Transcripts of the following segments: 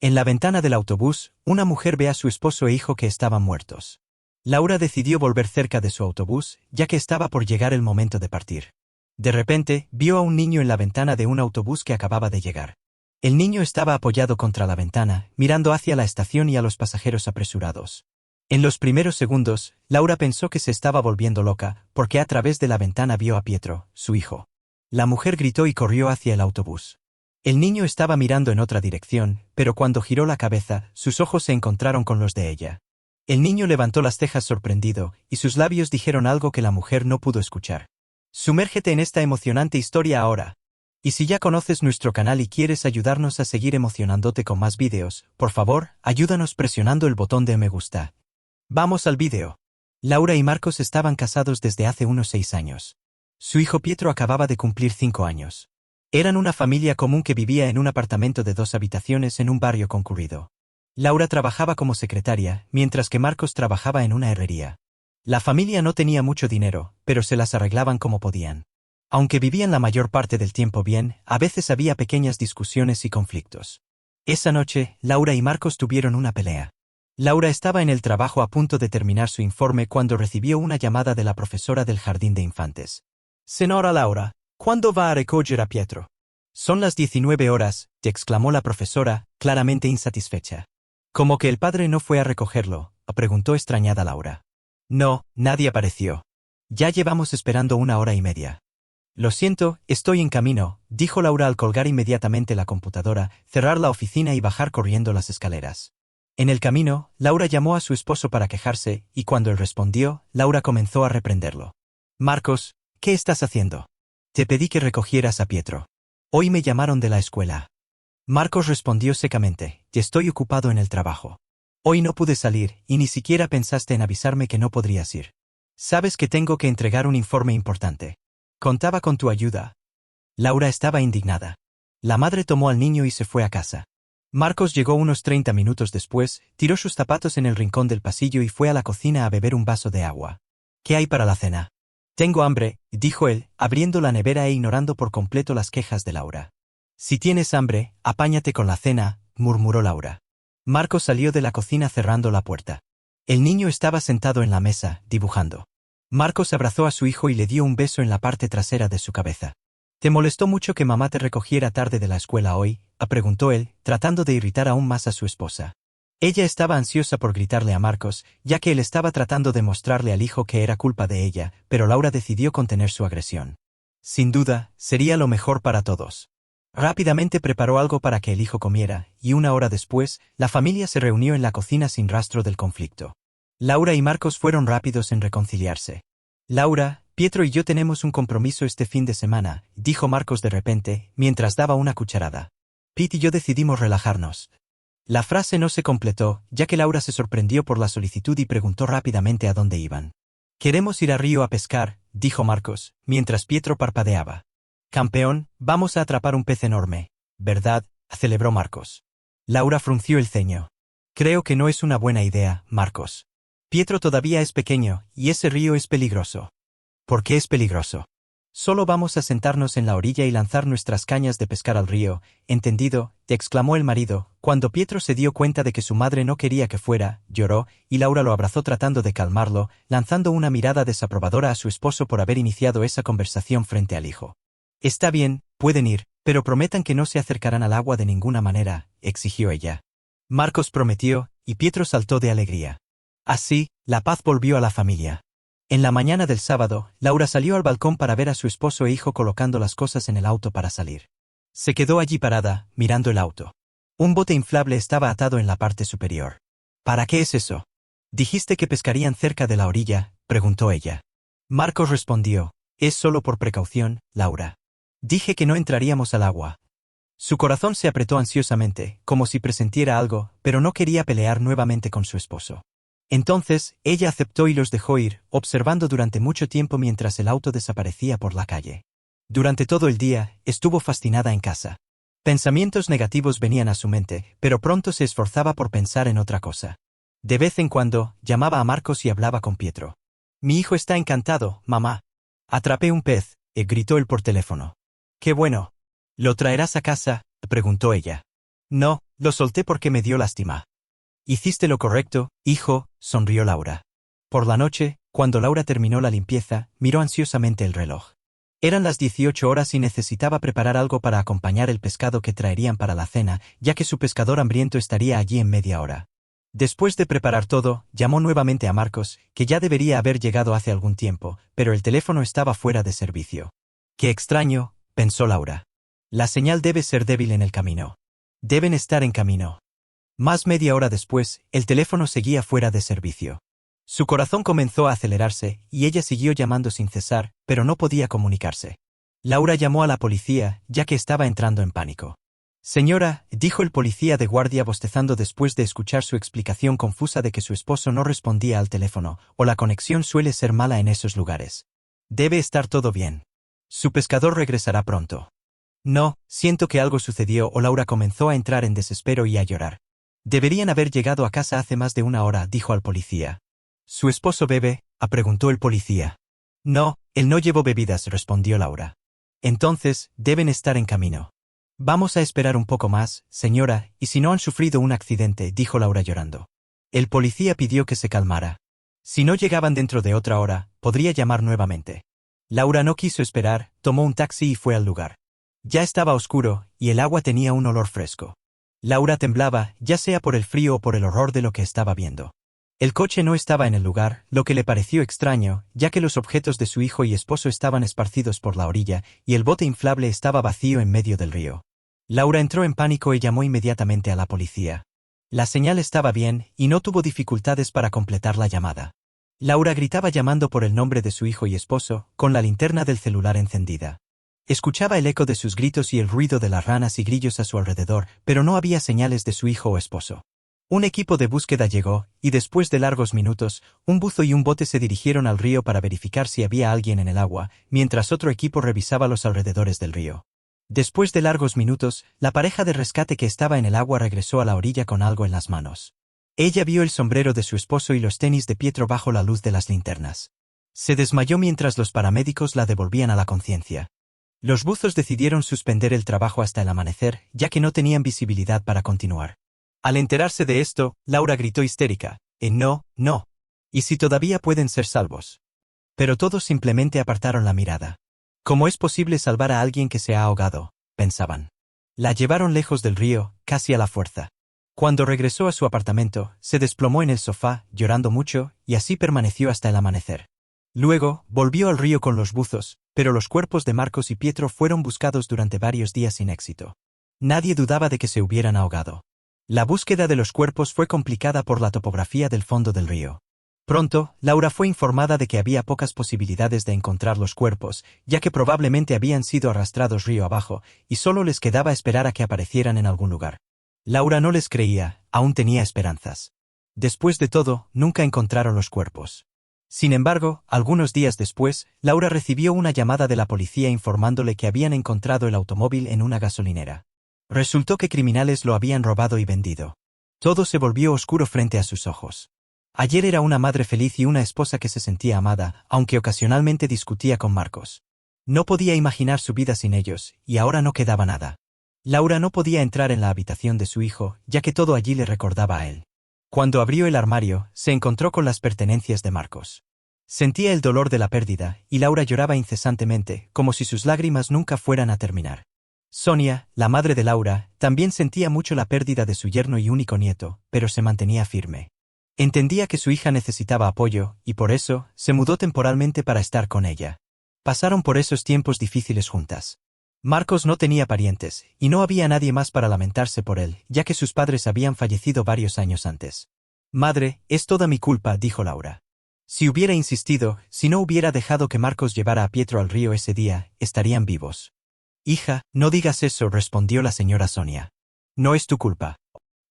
En la ventana del autobús, una mujer ve a su esposo e hijo que estaban muertos. Laura decidió volver cerca de su autobús, ya que estaba por llegar el momento de partir. De repente, vio a un niño en la ventana de un autobús que acababa de llegar. El niño estaba apoyado contra la ventana, mirando hacia la estación y a los pasajeros apresurados. En los primeros segundos, Laura pensó que se estaba volviendo loca, porque a través de la ventana vio a Pietro, su hijo. La mujer gritó y corrió hacia el autobús. El niño estaba mirando en otra dirección, pero cuando giró la cabeza, sus ojos se encontraron con los de ella. El niño levantó las cejas sorprendido, y sus labios dijeron algo que la mujer no pudo escuchar. Sumérgete en esta emocionante historia ahora. Y si ya conoces nuestro canal y quieres ayudarnos a seguir emocionándote con más vídeos, por favor, ayúdanos presionando el botón de me gusta. Vamos al vídeo. Laura y Marcos estaban casados desde hace unos 6 años. Su hijo Pietro acababa de cumplir 5 años. Eran una familia común que vivía en un apartamento de 2 habitaciones en un barrio concurrido. Laura trabajaba como secretaria, mientras que Marcos trabajaba en una herrería. La familia no tenía mucho dinero, pero se las arreglaban como podían. Aunque vivían la mayor parte del tiempo bien, a veces había pequeñas discusiones y conflictos. Esa noche, Laura y Marcos tuvieron una pelea. Laura estaba en el trabajo a punto de terminar su informe cuando recibió una llamada de la profesora del jardín de infantes. «Señora Laura, ¿cuándo va a recoger a Pietro?» «Son las 19 horas», exclamó la profesora, claramente insatisfecha. «¿Cómo que el padre no fue a recogerlo?», preguntó extrañada Laura. «No, nadie apareció. Ya llevamos esperando 1 hora y media». «Lo siento, estoy en camino», dijo Laura al colgar inmediatamente la computadora, cerrar la oficina y bajar corriendo las escaleras. En el camino, Laura llamó a su esposo para quejarse, y cuando él respondió, Laura comenzó a reprenderlo. «Marcos, ¿qué estás haciendo? Te pedí que recogieras a Pietro. Hoy me llamaron de la escuela». Marcos respondió secamente: «Estoy ocupado en el trabajo. Hoy no pude salir, y ni siquiera pensaste en avisarme que no podrías ir. Sabes que tengo que entregar un informe importante. Contaba con tu ayuda». Laura estaba indignada. La madre tomó al niño y se fue a casa. Marcos llegó unos 30 minutos después, tiró sus zapatos en el rincón del pasillo y fue a la cocina a beber un vaso de agua. «¿Qué hay para la cena?» «Tengo hambre», dijo él, abriendo la nevera e ignorando por completo las quejas de Laura. «Si tienes hambre, apáñate con la cena», murmuró Laura. Marcos salió de la cocina cerrando la puerta. El niño estaba sentado en la mesa, dibujando. Marcos abrazó a su hijo y le dio un beso en la parte trasera de su cabeza. «¿Te molestó mucho que mamá te recogiera tarde de la escuela hoy?», preguntó él, tratando de irritar aún más a su esposa. Ella estaba ansiosa por gritarle a Marcos, ya que él estaba tratando de mostrarle al hijo que era culpa de ella, pero Laura decidió contener su agresión. Sin duda, sería lo mejor para todos. Rápidamente preparó algo para que el hijo comiera, y 1 hora después, la familia se reunió en la cocina sin rastro del conflicto. Laura y Marcos fueron rápidos en reconciliarse. «Laura, Pietro y yo tenemos un compromiso este fin de semana», dijo Marcos de repente, mientras daba una cucharada. «Pete y yo decidimos relajarnos». La frase no se completó, ya que Laura se sorprendió por la solicitud y preguntó rápidamente a dónde iban. «Queremos ir a río a pescar», dijo Marcos, mientras Pietro parpadeaba. «Campeón, vamos a atrapar un pez enorme, ¿verdad?», celebró Marcos. Laura frunció el ceño. «Creo que no es una buena idea, Marcos. Pietro todavía es pequeño, y ese río es peligroso». «¿Por qué es peligroso?» «Solo vamos a sentarnos en la orilla y lanzar nuestras cañas de pescar al río», «¿Entendido?», exclamó el marido. Cuando Pietro se dio cuenta de que su madre no quería que fuera, lloró, y Laura lo abrazó tratando de calmarlo, lanzando una mirada desaprobadora a su esposo por haber iniciado esa conversación frente al hijo. «Está bien, pueden ir, pero prometan que no se acercarán al agua de ninguna manera», exigió ella. Marcos prometió, y Pietro saltó de alegría. Así, la paz volvió a la familia. En la mañana del sábado, Laura salió al balcón para ver a su esposo e hijo colocando las cosas en el auto para salir. Se quedó allí parada, mirando el auto. Un bote inflable estaba atado en la parte superior. «¿Para qué es eso?» «Dijiste que pescarían cerca de la orilla», preguntó ella. Marcos respondió: «Es solo por precaución, Laura. Dije que no entraríamos al agua». Su corazón se apretó ansiosamente, como si presentiera algo, pero no quería pelear nuevamente con su esposo. Entonces, ella aceptó y los dejó ir, observando durante mucho tiempo mientras el auto desaparecía por la calle. Durante todo el día, estuvo fascinada en casa. Pensamientos negativos venían a su mente, pero pronto se esforzaba por pensar en otra cosa. De vez en cuando, llamaba a Marcos y hablaba con Pietro. «Mi hijo está encantado, mamá. Atrapé un pez», gritó él por teléfono. «¡Qué bueno! ¿Lo traerás a casa?», preguntó ella. «No, Lo solté porque me dio lástima. Hiciste lo correcto, hijo, sonrió Laura. Por la noche, cuando Laura terminó la limpieza, miró ansiosamente el reloj. Eran las 18 horas y necesitaba preparar algo para acompañar el pescado que traerían para la cena, ya que su pescador hambriento estaría allí en media hora. Después de preparar todo, llamó nuevamente a Marcos, que ya debería haber llegado hace algún tiempo, pero el teléfono estaba fuera de servicio. Qué extraño, pensó Laura. La señal debe ser débil en el camino. Deben estar en camino. Más media hora después, el teléfono seguía fuera de servicio. Su corazón comenzó a acelerarse, y ella siguió llamando sin cesar, pero no podía comunicarse. Laura llamó a la policía, ya que estaba entrando en pánico. Señora, dijo el policía de guardia bostezando después de escuchar su explicación confusa de que su esposo no respondía al teléfono, o la conexión suele ser mala en esos lugares. Debe estar todo bien. Su pescador regresará pronto. No, siento que algo sucedió o Laura comenzó a entrar en desespero y a llorar. Deberían haber llegado a casa hace más de una hora, dijo al policía. ¿Su esposo bebe?, preguntó el policía. No, él no llevó bebidas, respondió Laura. Entonces, deben estar en camino. Vamos a esperar un poco más, señora, y si no han sufrido un accidente, dijo Laura llorando. El policía pidió que se calmara. Si no llegaban dentro de otra hora, podría llamar nuevamente. Laura no quiso esperar, tomó un taxi y fue al lugar. Ya estaba oscuro, y el agua tenía un olor fresco. Laura temblaba, ya sea por el frío o por el horror de lo que estaba viendo. El coche no estaba en el lugar, lo que le pareció extraño, ya que los objetos de su hijo y esposo estaban esparcidos por la orilla, y el bote inflable estaba vacío en medio del río. Laura entró en pánico y llamó inmediatamente a la policía. La señal estaba bien, y no tuvo dificultades para completar la llamada. Laura gritaba llamando por el nombre de su hijo y esposo, con la linterna del celular encendida. Escuchaba el eco de sus gritos y el ruido de las ranas y grillos a su alrededor, pero no había señales de su hijo o esposo. Un equipo de búsqueda llegó, y después de largos minutos, un buzo y un bote se dirigieron al río para verificar si había alguien en el agua, mientras otro equipo revisaba los alrededores del río. Después de largos minutos, la pareja de rescate que estaba en el agua regresó a la orilla con algo en las manos. Ella vio el sombrero de su esposo y los tenis de Pietro bajo la luz de las linternas. Se desmayó mientras los paramédicos la devolvían a la conciencia. Los buzos decidieron suspender el trabajo hasta el amanecer, ya que no tenían visibilidad para continuar. Al enterarse de esto, Laura gritó histérica, no, no. ¿Y si todavía pueden ser salvos? Pero todos simplemente apartaron la mirada. ¿Cómo es posible salvar a alguien que se ha ahogado?, pensaban. La llevaron lejos del río, casi a la fuerza. Cuando regresó a su apartamento, se desplomó en el sofá, llorando mucho, y así permaneció hasta el amanecer. Luego, volvió al río con los buzos, pero los cuerpos de Marcos y Pietro fueron buscados durante varios días sin éxito. Nadie dudaba de que se hubieran ahogado. La búsqueda de los cuerpos fue complicada por la topografía del fondo del río. Pronto, Laura fue informada de que había pocas posibilidades de encontrar los cuerpos, ya que probablemente habían sido arrastrados río abajo, y solo les quedaba esperar a que aparecieran en algún lugar. Laura no les creía, aún tenía esperanzas. Después de todo, nunca encontraron los cuerpos. Sin embargo, algunos días después, Laura recibió una llamada de la policía informándole que habían encontrado el automóvil en una gasolinera. Resultó que criminales lo habían robado y vendido. Todo se volvió oscuro frente a sus ojos. Ayer era una madre feliz y una esposa que se sentía amada, aunque ocasionalmente discutía con Marcos. No podía imaginar su vida sin ellos, y ahora no quedaba nada. Laura no podía entrar en la habitación de su hijo, ya que todo allí le recordaba a él. Cuando abrió el armario, se encontró con las pertenencias de Marcos. Sentía el dolor de la pérdida, y Laura lloraba incesantemente, como si sus lágrimas nunca fueran a terminar. Sonia, la madre de Laura, también sentía mucho la pérdida de su yerno y único nieto, pero se mantenía firme. Entendía que su hija necesitaba apoyo, y por eso, se mudó temporalmente para estar con ella. Pasaron por esos tiempos difíciles juntas. Marcos no tenía parientes, y no había nadie más para lamentarse por él, ya que sus padres habían fallecido varios años antes. Madre, es toda mi culpa, dijo Laura. Si hubiera insistido, si no hubiera dejado que Marcos llevara a Pietro al río ese día, estarían vivos. Hija, no digas eso, respondió la señora Sonia. No es tu culpa.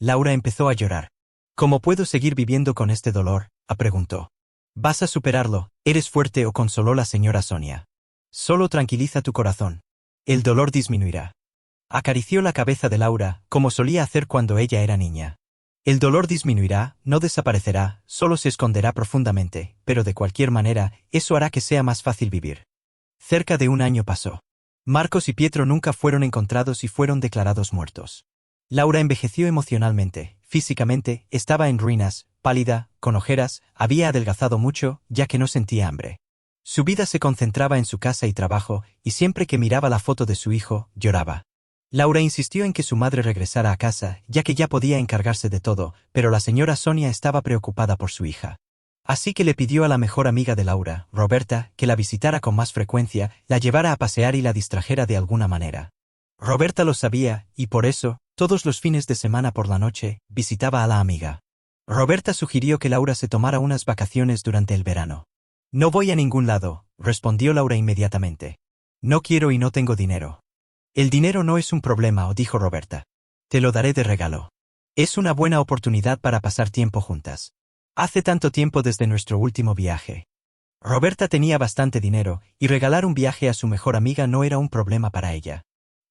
Laura empezó a llorar. ¿Cómo puedo seguir viviendo con este dolor?, preguntó. Vas a superarlo, eres fuerte, o consoló la señora Sonia. Solo tranquiliza tu corazón. El dolor disminuirá. Acarició la cabeza de Laura, como solía hacer cuando ella era niña. El dolor disminuirá, no desaparecerá, solo se esconderá profundamente, pero de cualquier manera, eso hará que sea más fácil vivir. Cerca de un año pasó. Marcos y Pietro nunca fueron encontrados y fueron declarados muertos. Laura envejeció emocionalmente, físicamente, estaba en ruinas, pálida, con ojeras, había adelgazado mucho, ya que no sentía hambre. Su vida se concentraba en su casa y trabajo, y siempre que miraba la foto de su hijo, lloraba. Laura insistió en que su madre regresara a casa, ya que ya podía encargarse de todo, pero la señora Sonia estaba preocupada por su hija. Así que le pidió a la mejor amiga de Laura, Roberta, que la visitara con más frecuencia, la llevara a pasear y la distrajera de alguna manera. Roberta lo sabía, y por eso, todos los fines de semana por la noche, visitaba a la amiga. Roberta sugirió que Laura se tomara unas vacaciones durante el verano. No voy a ningún lado, respondió Laura inmediatamente. No quiero y no tengo dinero. El dinero no es un problema, dijo Roberta. Te lo daré de regalo. Es una buena oportunidad para pasar tiempo juntas. Hace tanto tiempo desde nuestro último viaje. Roberta tenía bastante dinero, y regalar un viaje a su mejor amiga no era un problema para ella.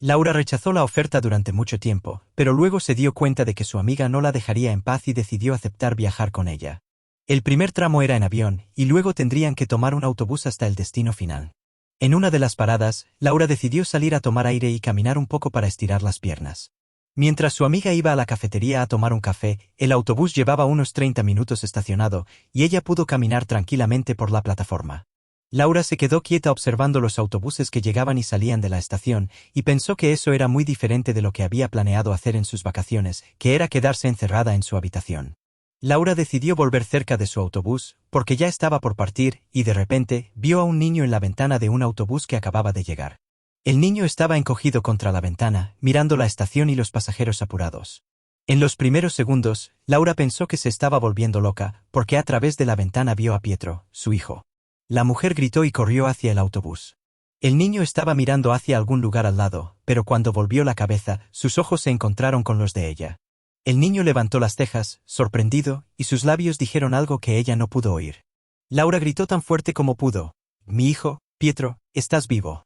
Laura rechazó la oferta durante mucho tiempo, pero luego se dio cuenta de que su amiga no la dejaría en paz y decidió aceptar viajar con ella. El primer tramo era en avión, y luego tendrían que tomar un autobús hasta el destino final. En una de las paradas, Laura decidió salir a tomar aire y caminar un poco para estirar las piernas. Mientras su amiga iba a la cafetería a tomar un café, el autobús llevaba unos 30 minutos estacionado, y ella pudo caminar tranquilamente por la plataforma. Laura se quedó quieta observando los autobuses que llegaban y salían de la estación, y pensó que eso era muy diferente de lo que había planeado hacer en sus vacaciones, que era quedarse encerrada en su habitación. Laura decidió volver cerca de su autobús, porque ya estaba por partir, y de repente, vio a un niño en la ventana de un autobús que acababa de llegar. El niño estaba encogido contra la ventana, mirando la estación y los pasajeros apurados. En los primeros segundos, Laura pensó que se estaba volviendo loca, porque a través de la ventana vio a Pietro, su hijo. La mujer gritó y corrió hacia el autobús. El niño estaba mirando hacia algún lugar al lado, pero cuando volvió la cabeza, sus ojos se encontraron con los de ella. El niño levantó las cejas, sorprendido, y sus labios dijeron algo que ella no pudo oír. Laura gritó tan fuerte como pudo. «Mi hijo, Pietro, estás vivo».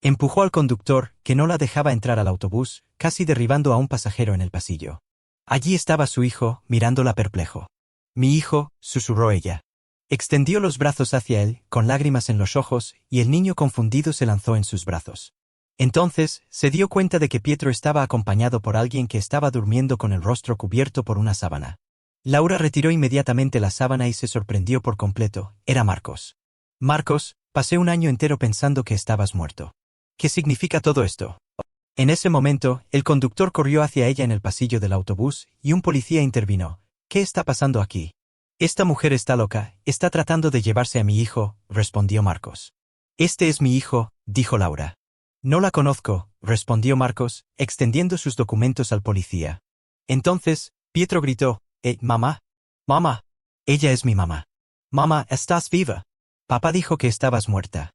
Empujó al conductor, que no la dejaba entrar al autobús, casi derribando a un pasajero en el pasillo. Allí estaba su hijo, mirándola perplejo. «Mi hijo», susurró ella. Extendió los brazos hacia él, con lágrimas en los ojos, y el niño confundido se lanzó en sus brazos. Entonces, se dio cuenta de que Pietro estaba acompañado por alguien que estaba durmiendo con el rostro cubierto por una sábana. Laura retiró inmediatamente la sábana y se sorprendió por completo. Era Marcos. «Marcos, pasé un año entero pensando que estabas muerto. ¿Qué significa todo esto?». En ese momento, el conductor corrió hacia ella en el pasillo del autobús, y un policía intervino. «¿Qué está pasando aquí?». «Esta mujer está loca, está tratando de llevarse a mi hijo», respondió Marcos. «Este es mi hijo», dijo Laura. «No la conozco», respondió Marcos, extendiendo sus documentos al policía. Entonces, Pietro gritó, mamá. Mamá. Ella es mi mamá. Mamá, ¿estás viva? Papá dijo que estabas muerta».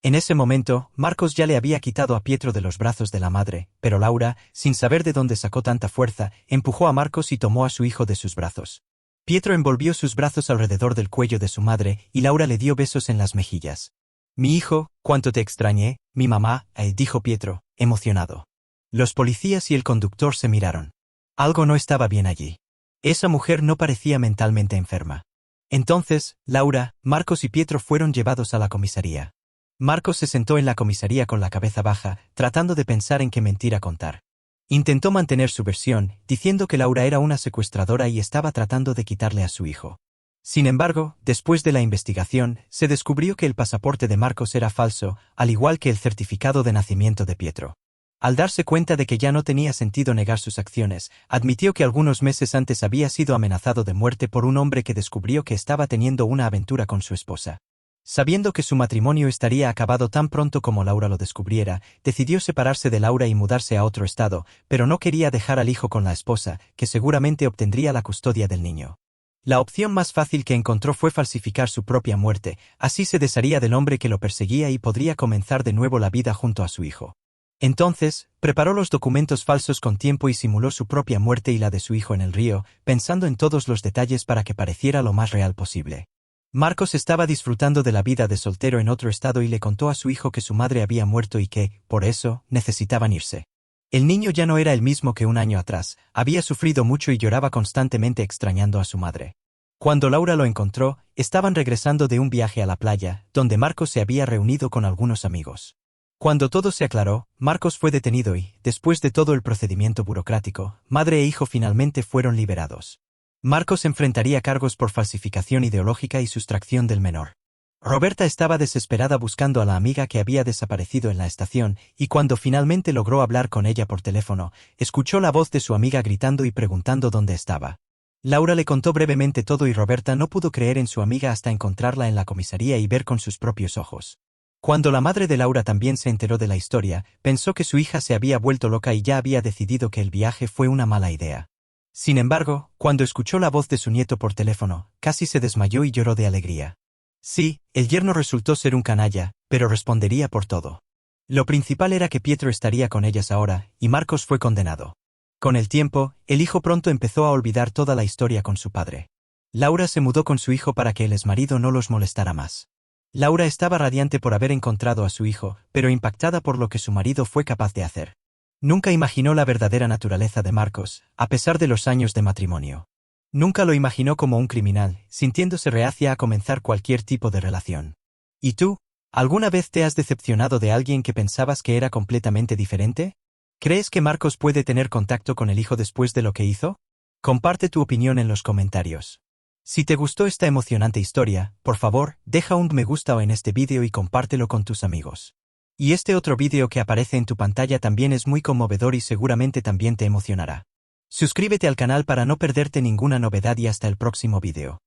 En ese momento, Marcos ya le había quitado a Pietro de los brazos de la madre, pero Laura, sin saber de dónde sacó tanta fuerza, empujó a Marcos y tomó a su hijo de sus brazos. Pietro envolvió sus brazos alrededor del cuello de su madre, y Laura le dio besos en las mejillas. «Mi hijo, cuánto te extrañé, mi mamá», dijo Pietro, emocionado. Los policías y el conductor se miraron. Algo no estaba bien allí. Esa mujer no parecía mentalmente enferma. Entonces, Laura, Marcos y Pietro fueron llevados a la comisaría. Marcos se sentó en la comisaría con la cabeza baja, tratando de pensar en qué mentira contar. Intentó mantener su versión, diciendo que Laura era una secuestradora y estaba tratando de quitarle a su hijo. Sin embargo, después de la investigación, se descubrió que el pasaporte de Marcos era falso, al igual que el certificado de nacimiento de Pietro. Al darse cuenta de que ya no tenía sentido negar sus acciones, admitió que algunos meses antes había sido amenazado de muerte por un hombre que descubrió que estaba teniendo una aventura con su esposa. Sabiendo que su matrimonio estaría acabado tan pronto como Laura lo descubriera, decidió separarse de Laura y mudarse a otro estado, pero no quería dejar al hijo con la esposa, que seguramente obtendría la custodia del niño. La opción más fácil que encontró fue falsificar su propia muerte, así se desharía del hombre que lo perseguía y podría comenzar de nuevo la vida junto a su hijo. Entonces, preparó los documentos falsos con tiempo y simuló su propia muerte y la de su hijo en el río, pensando en todos los detalles para que pareciera lo más real posible. Marcos estaba disfrutando de la vida de soltero en otro estado y le contó a su hijo que su madre había muerto y que, por eso, necesitaban irse. El niño ya no era el mismo que un año atrás, había sufrido mucho y lloraba constantemente extrañando a su madre. Cuando Laura lo encontró, estaban regresando de un viaje a la playa, donde Marcos se había reunido con algunos amigos. Cuando todo se aclaró, Marcos fue detenido y, después de todo el procedimiento burocrático, madre e hijo finalmente fueron liberados. Marcos enfrentaría cargos por falsificación ideológica y sustracción del menor. Roberta estaba desesperada buscando a la amiga que había desaparecido en la estación, y cuando finalmente logró hablar con ella por teléfono, escuchó la voz de su amiga gritando y preguntando dónde estaba. Laura le contó brevemente todo y Roberta no pudo creer en su amiga hasta encontrarla en la comisaría y ver con sus propios ojos. Cuando la madre de Laura también se enteró de la historia, pensó que su hija se había vuelto loca y ya había decidido que el viaje fue una mala idea. Sin embargo, cuando escuchó la voz de su nieto por teléfono, casi se desmayó y lloró de alegría. Sí, el yerno resultó ser un canalla, pero respondería por todo. Lo principal era que Pietro estaría con ellas ahora, y Marcos fue condenado. Con el tiempo, el hijo pronto empezó a olvidar toda la historia con su padre. Laura se mudó con su hijo para que el exmarido no los molestara más. Laura estaba radiante por haber encontrado a su hijo, pero impactada por lo que su marido fue capaz de hacer. Nunca imaginó la verdadera naturaleza de Marcos, a pesar de los años de matrimonio. Nunca lo imaginó como un criminal, sintiéndose reacia a comenzar cualquier tipo de relación. ¿Y tú? ¿Alguna vez te has decepcionado de alguien que pensabas que era completamente diferente? ¿Crees que Marcos puede tener contacto con el hijo después de lo que hizo? Comparte tu opinión en los comentarios. Si te gustó esta emocionante historia, por favor, deja un me gusta en este vídeo y compártelo con tus amigos. Y este otro vídeo que aparece en tu pantalla también es muy conmovedor y seguramente también te emocionará. Suscríbete al canal para no perderte ninguna novedad y hasta el próximo vídeo.